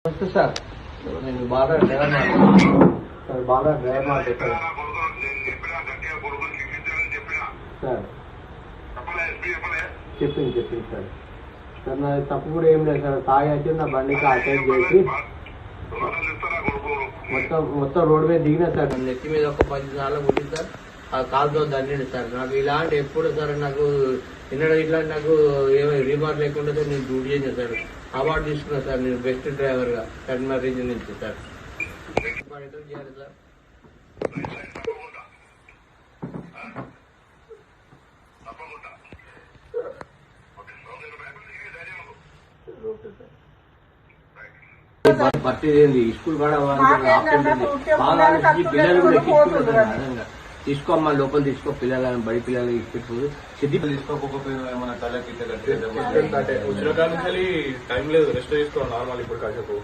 నమస్తే సార్, నేను బాగా డ్రైవర్ సార్, బాగా డ్రైవర్ మాట్లాడతాను సార్. చెప్పింది సార్. సార్ నా తప్పు కూడా ఏం లేదు సార్. తాగి వచ్చి నా బండికి అటాక్ చేసి మొత్తం రోడ్డు మీద దిగినా సార్. నెత్తి మీద ఒక 10 సార్లు కొట్టింది సార్. ఆ కాలుతో దండింది సార్. నాకు ఇలాంటి ఎప్పుడు సార్ నాకు ఇట్లాంటి నాకు ఏమో రిమార్క్ లేకుండా సార్ నేను డ్యూటీ చేసిన సార్. అవార్డు తీసుకున్నా సార్ నేను బెస్ట్ డ్రైవర్ గా కరీంనగర్ రీజన్ నుంచి సార్. చేయాలి సార్. పట్టేది స్కూల్ కూడా పిల్లలు కూడా ఎక్కించుకుంటారు. తీసుకోమ్మా లోపల తీసుకో, పిల్లలు బడి పిల్లలు ఇచ్చిపోదు. సిద్ధి తీసుకోకపోతే ఏమన్నా తలకి వచ్చిన కాడ నుంచి టైం లేదు, రెస్ట్ చేసుకోవాలి నార్మల్ ఇప్పుడు కాసేపు.